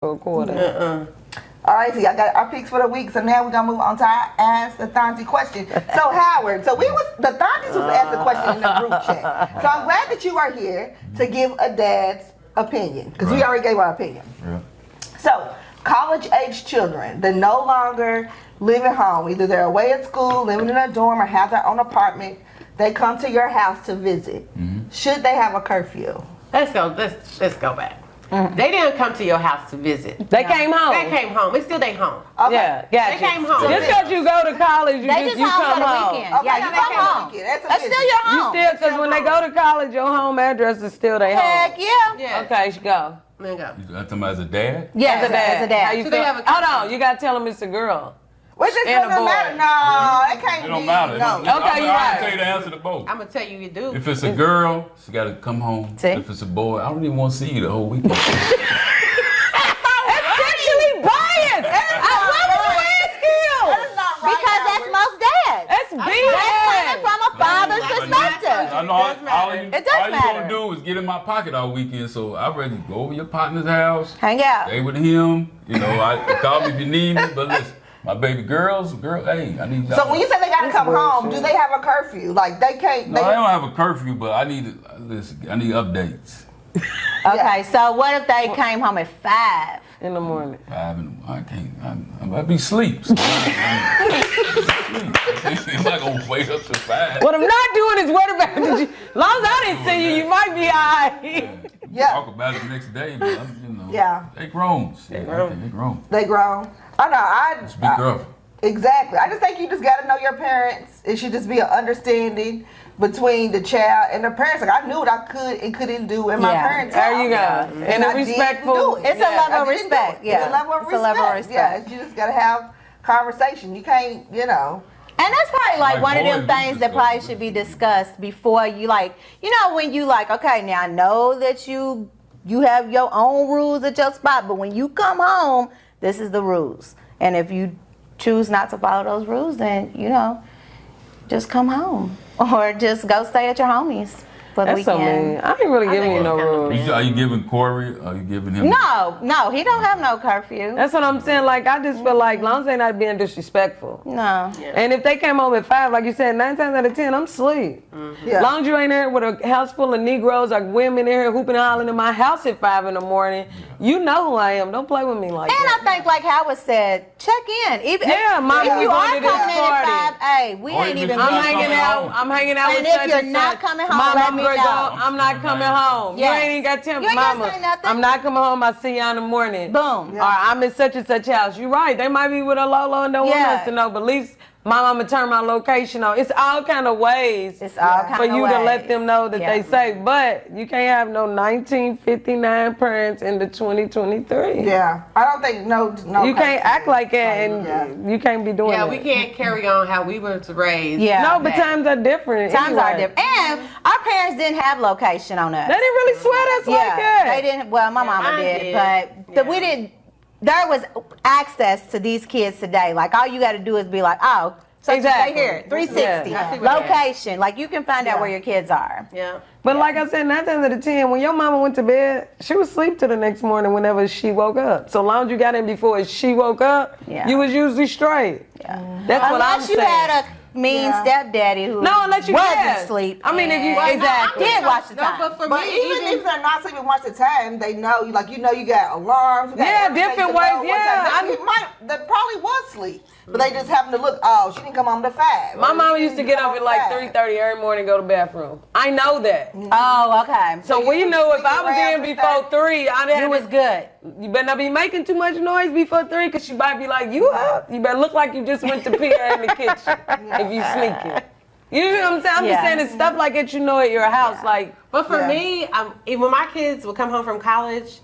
quarter. All right, so y'all got our picks for the week. So now we're gonna move on to our Ask the Thauntie question. So Howard, the Thaunties was asked the question in the group chat. So I'm glad that you are here to give a dad's opinion because we already gave our opinion. Yeah. So college-age children that no longer live at home, either they're away at school, living in a dorm, or have their own apartment, they come to your house to visit. Should they have a curfew? Let's go back. They didn't come to your house to visit. They came home. They came home. It's still their home. Okay. Yeah, gotcha. They came home. Just because you go to college, you They just come home for the home. weekend. Okay, Yeah, you come home. That's still your home. You still, because when they go to college, your home address is still their home. Heck yeah. Yeah. Okay, you go. There you go. You got them as a dad? Yes, As a dad. as a dad. How you So feel? they have a Hold on, you got to tell them it's a girl. Which is And a doesn't boy. matter. No, it can't It be. don't matter. No. Okay, you're I'll right. tell you the answer to both. I'm gonna tell you, you do. If it's a girl, she got to come home. See? If it's a boy, I don't even want to see you the whole weekend. It's sexually biased. Why would you ask him? That's not right. Because that's Howard. most dads. That's That's coming BS. from a father's perspective. I know It does matter. all It does you matter. gonna do is get in my pocket all weekend. So I'd rather go over your partner's house, Hang out. stay with him. You know, call me if you need me. But listen, my baby girl, hey, I need. So when you say they gotta come home, do they have a curfew? Like they can't. No, I don't have a curfew, but I need updates. Okay, so what if they came home at 5? In the morning. 5 in the morning. I can't. I'd be asleep. I'm not gonna wait up to 5. What I'm not doing is what about did you? As long as I didn't see you, you might be alright. Yeah. Talk about it the next day, but Yeah. they grown. They grown. They grown. I know. Just be careful. Exactly. I just think you just gotta know your parents. It should just be an understanding between the child and the parents. Like I knew what I could and couldn't do in my Yeah. parents' There house. you go. And a I didn't respectful. do it. It's a Yeah, level I of didn't do respect. it. Yeah. It's a level of It's respect. a level of respect. Yeah, you just gotta have conversation. You can't, And that's probably like Like one of them boys, things we that just probably go- should be discussed before you when you okay, now I know that you have your own rules at your spot, but when you come home, this is the rules. And if you choose not to follow those rules, then just come home or just go stay at your homies for the That's so weekend. mean. I ain't really giving you no rules. Are you giving Corey? Are you giving him? No, he don't have no curfew. That's what I'm saying. Like, I just feel like, long as they not being disrespectful. No. And if they came home at 5, like you said, 9 times out of 10, I'm asleep. Yeah. Long as you ain't there with a house full of Negroes or women in here hooping and hollering in my house at 5 in the morning, you know who I am. Don't play with me like And that. I think, like Howard said, check in. Even Yeah, Mom, if we you going are to this coming in at party. 5, hey, we Or ain't if even you're I'm not hanging coming out. home. I'm hanging out And with if such you're and not such. coming home, Mom, let I'm me gonna know. go. I'm not coming home. Yes. You ain't even got time. You ain't gotta Mama, say nothing. I'm not coming home. I see you in the morning. Boom. Or I'm in such and such house. You're right. They might be with a Lolo and don't want Yeah. us to know, but at least my mama turn my location on. It's all kind of ways It's all kind for of you ways. to let them know that Yeah. they safe. But you can't have no 1959 parents in the 2023. Yeah. I don't think no. You can't act like that, and Yeah. you can't be doing Yeah, that. we can't carry on how we were raised. Yeah. No, but times are different. Times are anyway. different. And our parents didn't have location on us. They didn't really sweat us like that. They didn't. Well, my mama mine did, did. but we didn't. There was access to these kids today. Like all you got to do is be like, oh, so Exactly. they here, 360 Yeah. I see what location. Like you can find out Yeah. where your kids are. Yeah. But like I said, 9 times out of 10, when your mama went to bed, she was asleep till the next morning whenever she woke up. So long as you got in before she woke up, Yeah. you was usually straight. Yeah. That's what I'm Unless you saying. had a mean Yeah. stepdaddy who No, unless you wasn't had. asleep. I mean, if you- and exactly. did watch the time. But for But me, even if they're not sleeping much of the time, they know you. Like you got alarms. You got Yeah, everything different to know ways, what yeah. time. They probably was sleep, but they just happen to look. Oh, she didn't come home to 5. My Or mama she used to didn't get come up at home like 5. 3:30 every morning and go to the bathroom. I know that. Oh, okay. So we you knew if I was around in with before that? 3, I'd have It was good. You better not be making too much noise before 3, because she might be like, you up? You better look like you just went to pee in the kitchen if you sneaking. You know what I'm saying? I'm just Yeah. saying it's stuff like that you know at your house. Like, But for Yeah. me, when my kids would come home from college,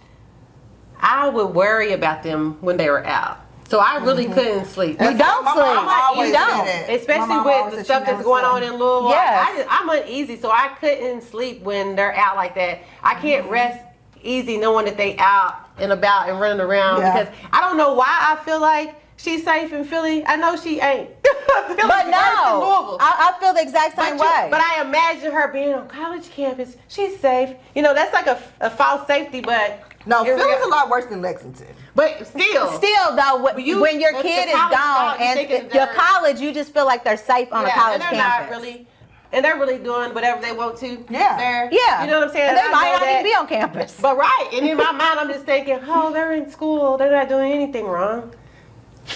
I would worry about them when they were out. So I really couldn't sleep. You don't My mama sleep. always You said don't. that. Especially My mama with always the said stuff she that's never going slept. on in Louisville. Yes. I'm uneasy, so I couldn't sleep when they're out like that. I can't rest easy knowing that they out and about and running around Yeah. because I don't know why I feel like she's safe in Philly. I know she ain't. Philly's But worse than no, Louisville. I feel the exact same way. But I imagine her being on college campus. She's safe. You know, that's like a false safety, but No, Here we Philly's go. a lot worse than Lexington. But still. Still though, when your the kid is college gone dog, you and thinking your they're- college, you just feel like they're safe on a college and they're campus. not really, and they're really doing whatever they want to. Yeah. There. Yeah. You know what I'm saying? And they I might know not that. even be on campus. But right, and in my mind, I'm just thinking, oh, they're in school. They're not doing anything wrong.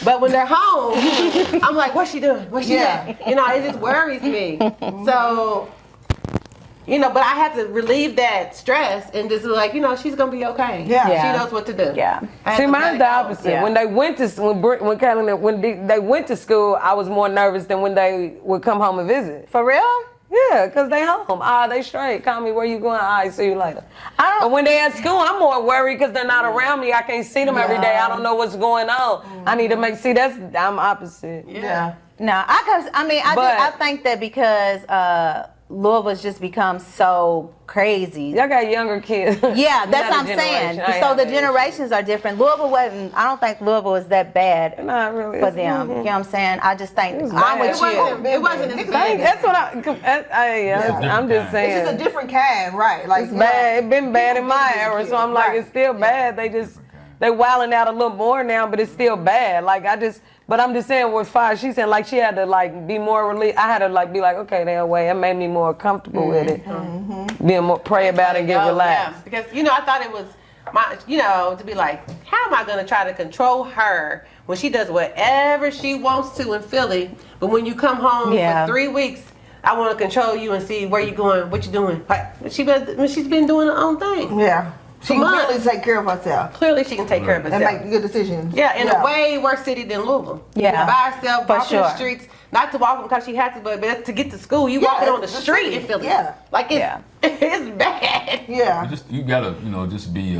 But when they're home, I'm like, what's she doing? What's she doing? You know, it just worries me. So, you know, but I have to relieve that stress and just like, you know, she's gonna be okay. Yeah. She knows what to do. Yeah. I have See, to let mine's it the go. opposite. Yeah. When they went to when they went to school, I was more nervous than when they would come home and visit. For real? Yeah, because they home. They straight. Call me, where you going? All right, see you later. I But don't. when they at school, I'm more worried because they're not around me. I can't see them every day. I don't know what's going on. I need to I'm opposite. Yeah. No, I think that because Louisville's just become so crazy. Y'all got younger kids. Yeah, that's Not what a I'm saying. generation. I ain't So have the that generations are different. I don't think Louisville is that bad issue. Not really. for them. You know what I'm saying? I just think I'm bad. with you. It wasn't as bad. That's what I'm just saying. It's just a different kind, right? Like It's bad. It's been bad in my era, so I'm like, Right. it's still bad. They wilding out a little more now, but it's still bad. But I'm just saying with Fire, she said like she had to like be more relieved. I had to like be like, okay, that way. It made me more comfortable with it. Being more pray about it and get relaxed. Yeah, because you know, I thought it was to be like, how am I going to try to control her when she does whatever she wants to in Philly, but when you come home Yeah. for 3 weeks, I want to control you and see where you going, what you doing. Like she's been doing her own thing. Yeah. She can months. really take care of herself Clearly, she can take care of and herself. make good decisions. Yeah, in a way worse city than Louisville. Yeah. By herself, For walking the sure. streets. Not to walk because she had to, but to get to school, you walking on the it's the street city. in Philly. Yeah. Like it's Yeah. it's bad. Yeah. You gotta, just be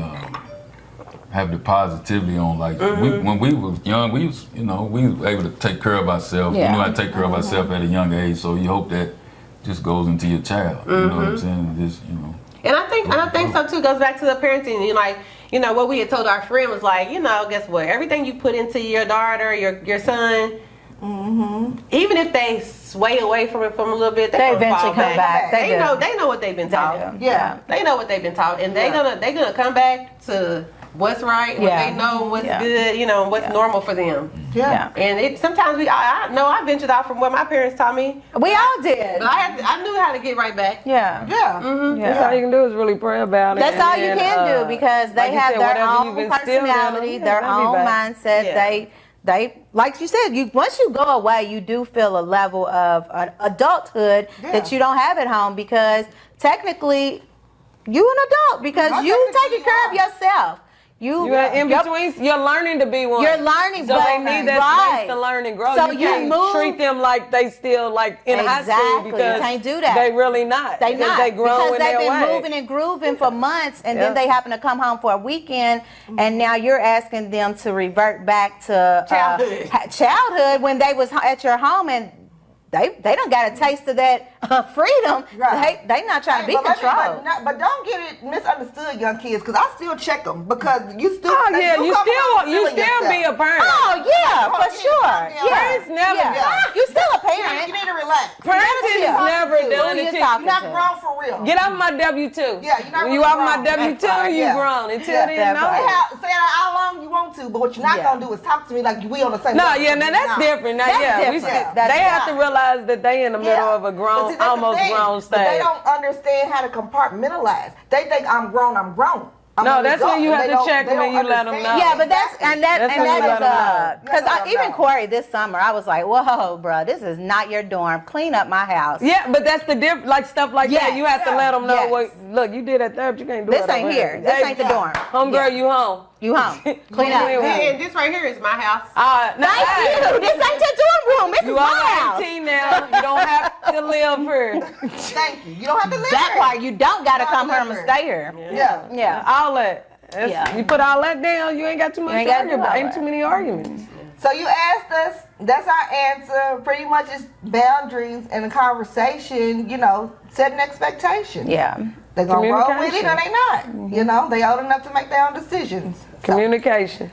have the positivity on. Like when we was young, we was able to take care of ourselves. Yeah. We knew how to take care of ourselves at a young age. So you hope that just goes into your child. You know what I'm saying? Just And I think so too. Goes back to the parenting. What we had told our friend was like, guess what? Everything you put into your daughter, your son, even if they sway away from it from a little bit, They eventually come back. They do. know what they've been taught. Yeah. They know what they've been taught, and they're gonna come back to what's right, what Yeah. they know, what's Yeah. good, what's normal for them. Yeah. And sometimes I know I ventured out from what my parents taught me, We all did. but I knew how to get right back. Yeah. Yeah. That's all you can do is really pray about it. That's and all you then, can do because they like you have said, their whatever own you've instilled in them, personality, yeah, their they'll be own back. mindset. Yeah. They like you said, once you go away, you do feel a level of adulthood that you don't have at home because technically you an adult because Not you technically taking care of you are. yourself. You're in between. You're learning to be one. You're learning, so but they need that right. space to learn and grow. So you you can't move- treat them like they still like in high school Exactly. because You can't do that. They really not. They because not They grow because in they've their been way. moving and grooving for months, and Yeah. then they happen to come home for a weekend, and now you're asking them to revert back to childhood when they was at your home, and they done got a taste of that freedom. Right. They not trying to be controlled. But don't get it misunderstood, young kids, because I still check them because you still. Oh yeah, you come home still feeling be a yourself. parent. Oh yeah, for sure. Yeah, Parents never. Yeah. you still a You parent. need to relax. Parenting is Who never you done until talking You're not to? grown for real. get off my W-2. Yeah, you're not When you really off my grown. W-2, That's right, you yeah. grown. Until Yeah, then, no. Say how long you want to, but what you're not gonna do is talk to me like we on the same No, level. yeah, now that's different. Now, That's yeah, we different. still, That's they have to different. realize that they in the middle of a But grown, see, that's the almost thing. grown But they stage. don't understand how to compartmentalize. They think I'm grown. I'm grown. I'm No, an that's adult, when you and have they to don't- check they them and don't you let them understand. know. Yeah, but that's That's when you let 'em know. because You let 'em even know. Corey this summer, I was like, whoa, bro, this is not your dorm. Clean up my house. Yeah, but that's the difference. Like stuff like Yes. that, you have to let them know. Yes. What, look, you did that therapy, you can't do This it. ain't over here. This ain't the dorm. Homegirl, you home. You home. Clean up. And this right here is my house. No, Thank you. This ain't your dorm room. This is You my are house. 18 now. You don't have to live here. Thank you. You don't have to live That there. part, you don't got to Don't come live home and here. stay here. Yeah. Yeah. All that. Yeah. You put all that down, you ain't got too much ain't to gotta argue do about. all Ain't that. too many arguments. So you asked us. That's our answer. Pretty much is boundaries in a conversation. Setting expectations. Yeah. They're gonna roll with it Communication. or they not. They old enough to make their own decisions. So. Communication.